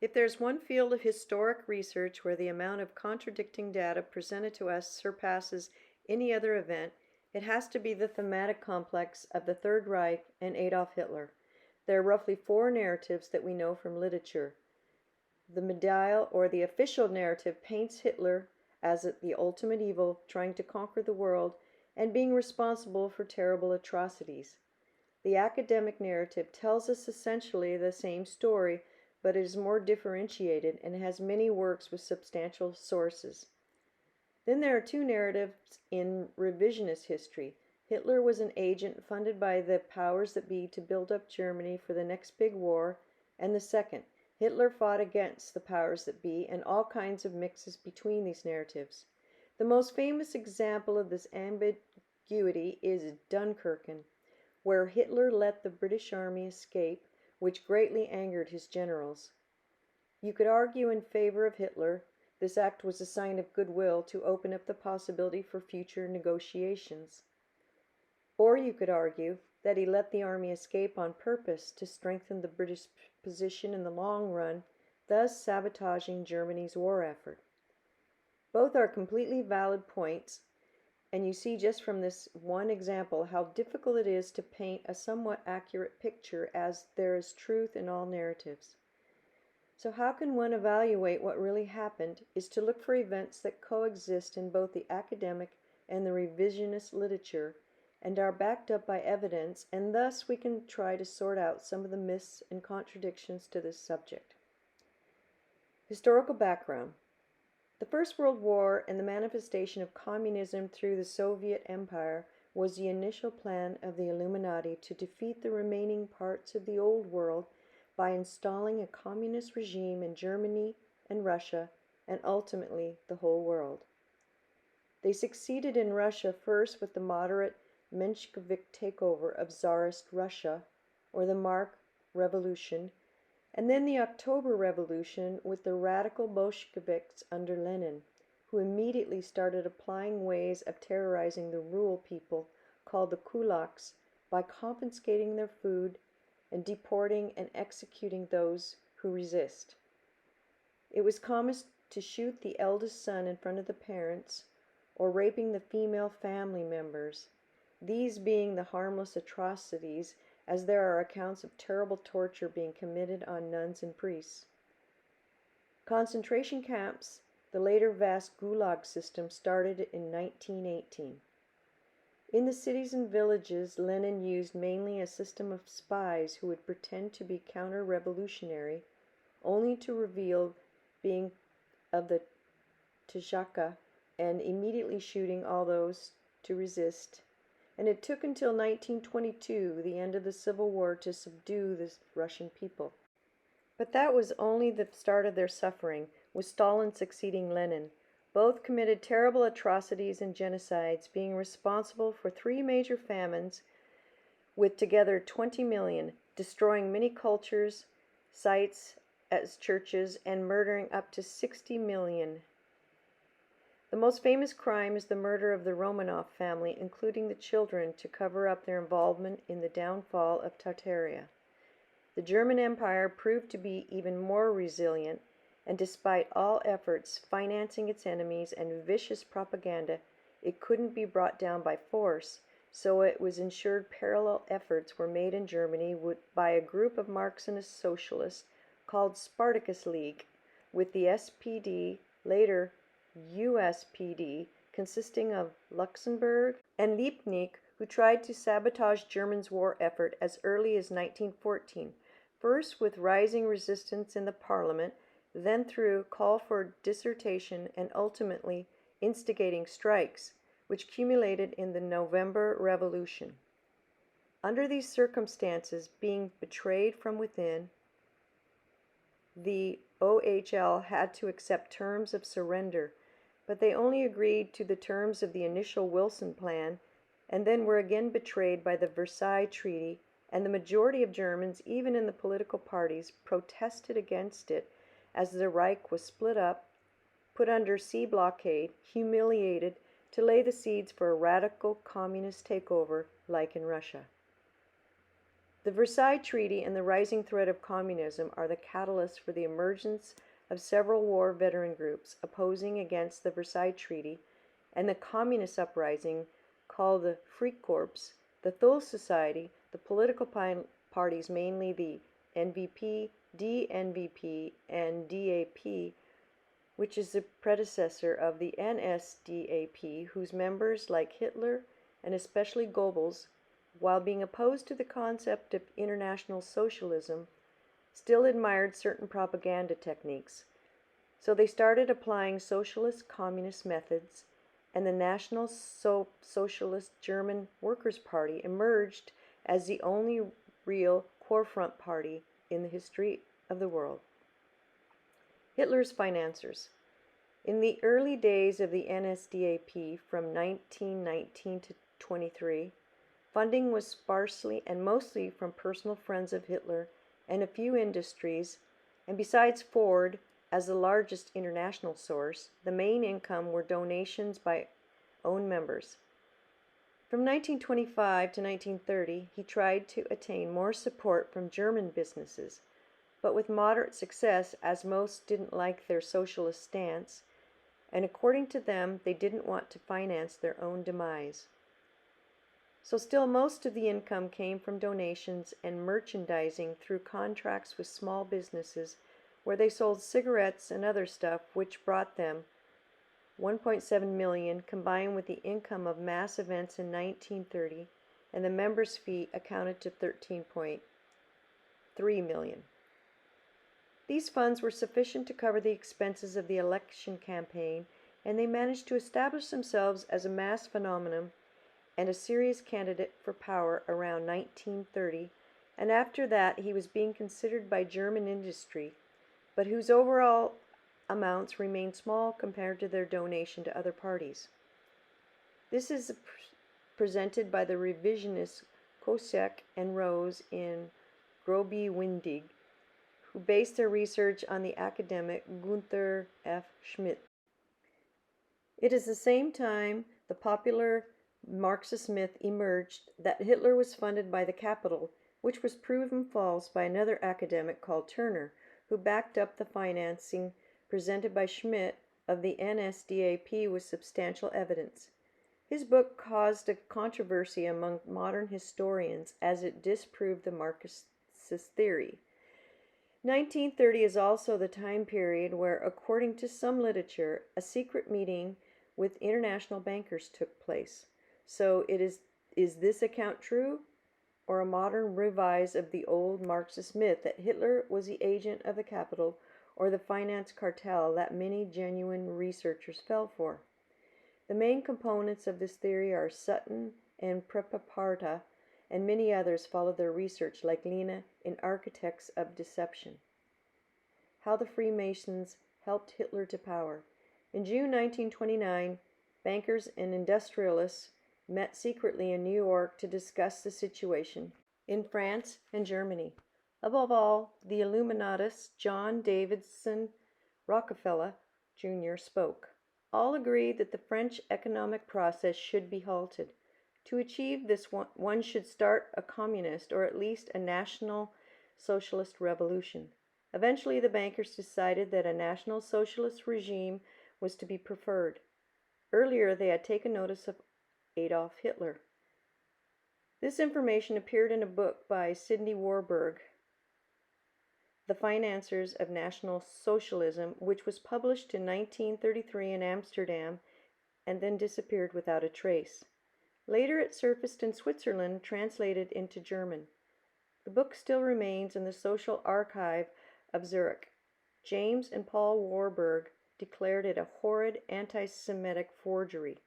If there's one field of historic research where the amount of contradicting data presented to us surpasses any other event, it has to be the thematic complex of the Third Reich and Adolf Hitler. There are roughly four narratives that we know from literature. The medial or the official narrative paints Hitler as the ultimate evil, trying to conquer the world and being responsible for terrible atrocities. The academic narrative tells us essentially the same story, but it is more differentiated and has many works with substantial sources. Then there are two narratives in revisionist history. Hitler was an agent funded by the powers that be to build up Germany for the next big war, and the second, Hitler fought against the powers that be, and all kinds of mixes between these narratives. The most famous example of this ambiguity is Dunkirk, where Hitler let the British army escape, which greatly angered his generals. You could argue in favor of Hitler. This act was a sign of goodwill to open up the possibility for future negotiations. Or you could argue that he let the army escape on purpose to strengthen the British position in the long run, thus sabotaging Germany's war effort. Both are completely valid points, and you see just from this one example how difficult it is to paint a somewhat accurate picture, as there is truth in all narratives. So how can one evaluate what really happened is to look for events that coexist in both the academic and the revisionist literature and are backed up by evidence, and thus we can try to sort out some of the myths and contradictions to this subject. Historical background. The First World War and the manifestation of communism through the Soviet Empire was the initial plan of the Illuminati to defeat the remaining parts of the Old World by installing a communist regime in Germany and Russia, and ultimately the whole world. They succeeded in Russia first with the moderate Menshevik takeover of Tsarist Russia, or the Mark Revolution, and then the October Revolution with the radical Bolsheviks under Lenin, who immediately started applying ways of terrorizing the rural people, called the kulaks, by confiscating their food and deporting and executing those who resist. It was common to shoot the eldest son in front of the parents, or raping the female family members, these being the harmless atrocities, as there are accounts of terrible torture being committed on nuns and priests. Concentration camps, the later vast Gulag system, started in 1918. In the cities and villages, Lenin used mainly a system of spies who would pretend to be counter-revolutionary, only to reveal being of the Tshaka and immediately shooting all those to resist. And it took until 1922, the end of the Civil War, to subdue the Russian people. But that was only the start of their suffering, with Stalin succeeding Lenin. Both committed terrible atrocities and genocides, being responsible for three major famines, with together 20 million, destroying many cultures, sites as churches, and murdering up to 60 million. The most famous crime is the murder of the Romanov family, including the children, to cover up their involvement in the downfall of Tartaria. The German Empire proved to be even more resilient, and despite all efforts financing its enemies and vicious propaganda, it couldn't be brought down by force, so it was ensured parallel efforts were made in Germany by a group of Marxist socialists called Spartacus League, with the SPD, later USPD, consisting of Luxemburg and Liebknecht, who tried to sabotage Germany's war effort as early as 1914, first with rising resistance in the parliament, then through call for dissertation, and ultimately instigating strikes, which culminated in the November Revolution. Under these circumstances, being betrayed from within, the OHL had to accept terms of surrender, but they only agreed to the terms of the initial Wilson Plan, and then were again betrayed by the Versailles Treaty, and the majority of Germans, even in the political parties, protested against it as the Reich was split up, put under sea blockade, humiliated, to lay the seeds for a radical communist takeover like in Russia. The Versailles Treaty and the rising threat of communism are the catalyst for the emergence of several war veteran groups opposing against the Versailles Treaty and the communist uprising called the Freikorps, the Thule Society, the political parties, mainly the NVP, DNVP, and DAP, which is the predecessor of the NSDAP, whose members, like Hitler and especially Goebbels, while being opposed to the concept of international socialism, still admired certain propaganda techniques. So they started applying socialist communist methods, and the National Socialist German Workers' Party emerged as the only real core front party in the history of the world. Hitler's financiers. In the early days of the NSDAP from 1919 to 23, funding was sparsely and mostly from personal friends of Hitler and a few industries, and besides Ford, as the largest international source, the main income were donations by own members. From 1925 to 1930, he tried to attain more support from German businesses, but with moderate success, as most didn't like their socialist stance, and according to them, they didn't want to finance their own demise. So still most of the income came from donations and merchandising through contracts with small businesses where they sold cigarettes and other stuff, which brought them 1.7 million combined with the income of mass events in 1930, and the members' fee accounted to 13.3 million. These funds were sufficient to cover the expenses of the election campaign, and they managed to establish themselves as a mass phenomenon and a serious candidate for power around 1930, and after that he was being considered by German industry, but whose overall amounts remained small compared to their donation to other parties. This is presented by the revisionists Kosek and Rose in Groby Windig, who based their research on the academic Gunther F. Schmidt. It is the same time the popular Marxist myth emerged that Hitler was funded by the capital, which was proven false by another academic called Turner, who backed up the financing presented by Schmidt of the NSDAP with substantial evidence. His book caused a controversy among modern historians as it disproved the Marxist theory. 1930 is also the time period where, according to some literature, a secret meeting with international bankers took place. So is this account true, or a modern revise of the old Marxist myth that Hitler was the agent of the capital or the finance cartel that many genuine researchers fell for? The main components of this theory are Sutton and Prepaparta, and many others followed their research, like Lena in Architects of Deception. How the Freemasons helped Hitler to power. In June 1929, bankers and industrialists met secretly in New York to discuss the situation in France and Germany. Above all, the Illuminatists John Davidson Rockefeller Jr. spoke. All agreed that the French economic process should be halted. To achieve this, one should start a communist or at least a national socialist revolution. Eventually, the bankers decided that a national socialist regime was to be preferred. Earlier, they had taken notice of Adolf Hitler. This information appeared in a book by Sidney Warburg, The Financiers of National Socialism, which was published in 1933 in Amsterdam and then disappeared without a trace. Later it surfaced in Switzerland, translated into German. The book still remains in the Social Archive of Zurich. James and Paul Warburg declared it a horrid anti-Semitic forgery.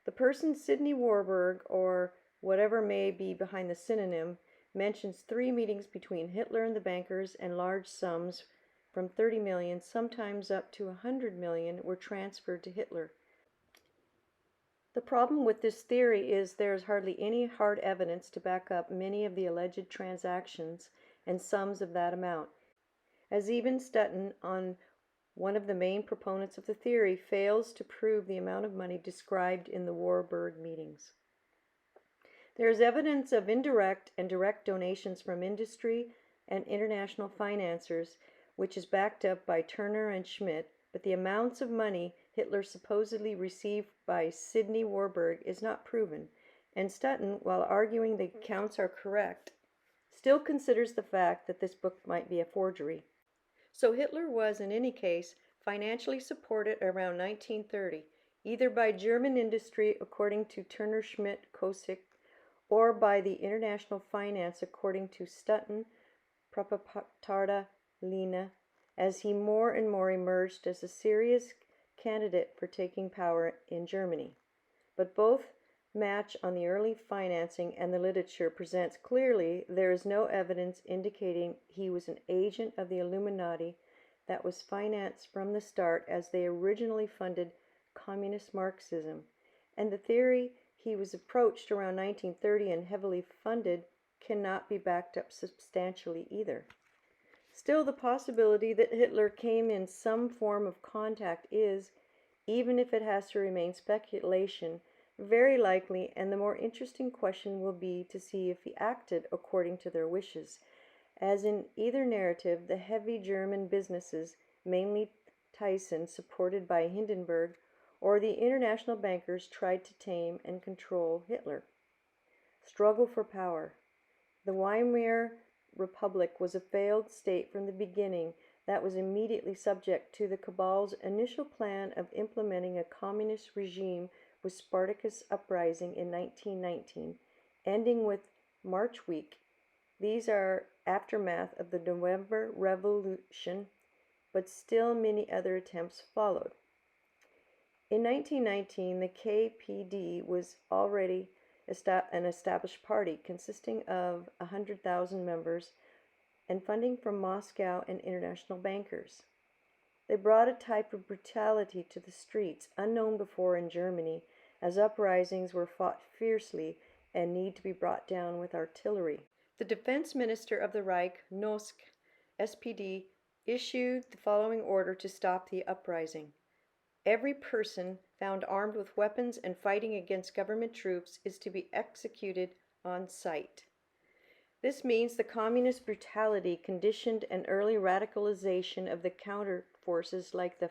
The person Sidney Warburg, or whatever may be behind the synonym, mentions 3 meetings between Hitler and the bankers, and large sums from 30 million, sometimes up to 100 million, were transferred to Hitler. The problem with this theory is there is hardly any hard evidence to back up many of the alleged transactions and sums of that amount, as even Sutton, on one of the main proponents of the theory, fails to prove the amount of money described in the Warburg meetings. There is evidence of indirect and direct donations from industry and international financiers, which is backed up by Turner and Schmidt, but the amounts of money Hitler supposedly received by Sidney Warburg is not proven, and Stutton, while arguing the accounts are correct, still considers the fact that this book might be a forgery. So Hitler was, in any case, financially supported around 1930, either by German industry, according to Turner Schmidt Kosik, or by the international finance, according to Stutton, Propatarda, Lena, as he more and more emerged as a serious candidate for taking power in Germany. But both match on the early financing, and the literature presents clearly there is no evidence indicating he was an agent of the Illuminati that was financed from the start as they originally funded communist Marxism, and the theory he was approached around 1930 and heavily funded cannot be backed up substantially either. Still, the possibility that Hitler came in some form of contact is, even if it has to remain speculation, very likely, and the more interesting question will be to see if he acted according to their wishes. As in either narrative, the heavy German businesses, mainly Thyssen, supported by Hindenburg, or the international bankers, tried to tame and control Hitler. Struggle for power. The Weimar Republic was a failed state from the beginning that was immediately subject to the cabal's initial plan of implementing a communist regime with Spartacus uprising in 1919, ending with March Week. These are aftermath of the November Revolution, but still many other attempts followed. In 1919, the KPD was already an established party consisting of 100,000 members and funding from Moscow and international bankers. They brought a type of brutality to the streets unknown before in Germany, as uprisings were fought fiercely and need to be brought down with artillery. The defense minister of the Reich, Nosk, SPD, issued the following order to stop the uprising. Every person found armed with weapons and fighting against government troops is to be executed on sight. This means the communist brutality conditioned an early radicalization of the counter forces like the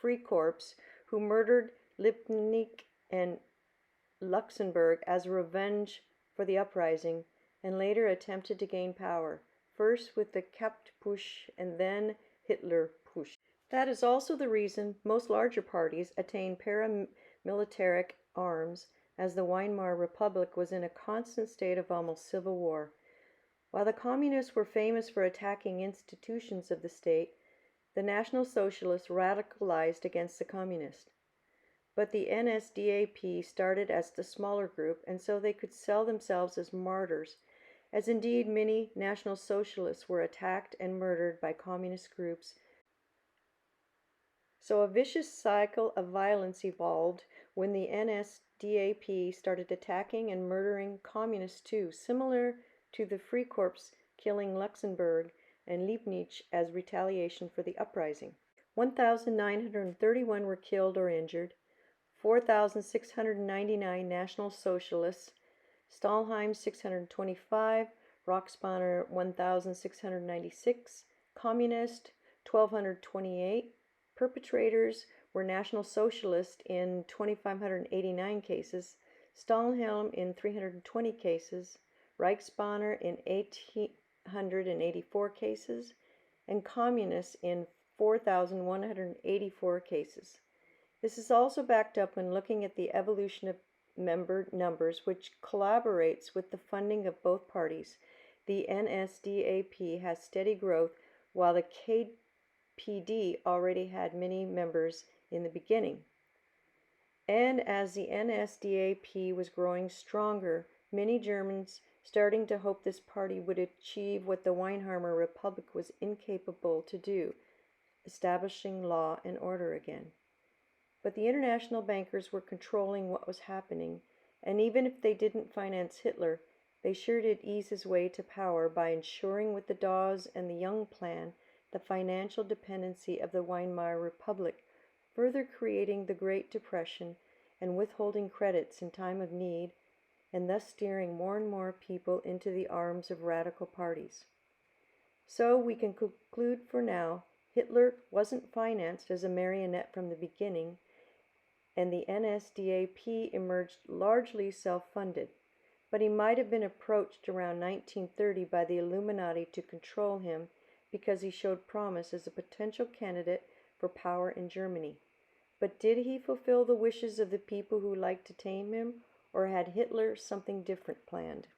Freikorps, who murdered Lipnik and Luxemburg as a revenge for the uprising, and later attempted to gain power, first with the Kapt-Push and then Hitler-Push. That is also the reason most larger parties attained paramilitaric arms, as the Weimar Republic was in a constant state of almost civil war. While the communists were famous for attacking institutions of the state, the National Socialists radicalized against the communists. But the NSDAP started as the smaller group, and so they could sell themselves as martyrs, as indeed many National Socialists were attacked and murdered by communist groups. So a vicious cycle of violence evolved when the NSDAP started attacking and murdering communists too, similar to the Freikorps killing Luxemburg and Liebknecht as retaliation for the uprising. 1,931 were killed or injured, 4,699 National Socialists, Stahlheim 625, Roxbanner 1,696, Communist 1,228. Perpetrators were National Socialists in 2,589 cases, Stahlhelm in 320 cases, Reichsbanner in 1,884 cases, and Communists in 4,184 cases. This is also backed up when looking at the evolution of member numbers, which collaborates with the funding of both parties. The NSDAP has steady growth, while the KPD already had many members in the beginning. And as the NSDAP was growing stronger, many Germans starting to hope this party would achieve what the Weimar Republic was incapable to do, establishing law and order again. But the international bankers were controlling what was happening, and even if they didn't finance Hitler, they sure did ease his way to power by ensuring with the Dawes and the Young Plan the financial dependency of the Weimar Republic, further creating the Great Depression and withholding credits in time of need, and and thus steering more and more people into the arms of radical parties. So we can conclude for now, Hitler wasn't financed as a marionette from the beginning, and the NSDAP emerged largely self-funded, but he might have been approached around 1930 by the Illuminati to control him because he showed promise as a potential candidate for power in Germany. But did he fulfill the wishes of the people who liked to tame him, or had Hitler something different planned?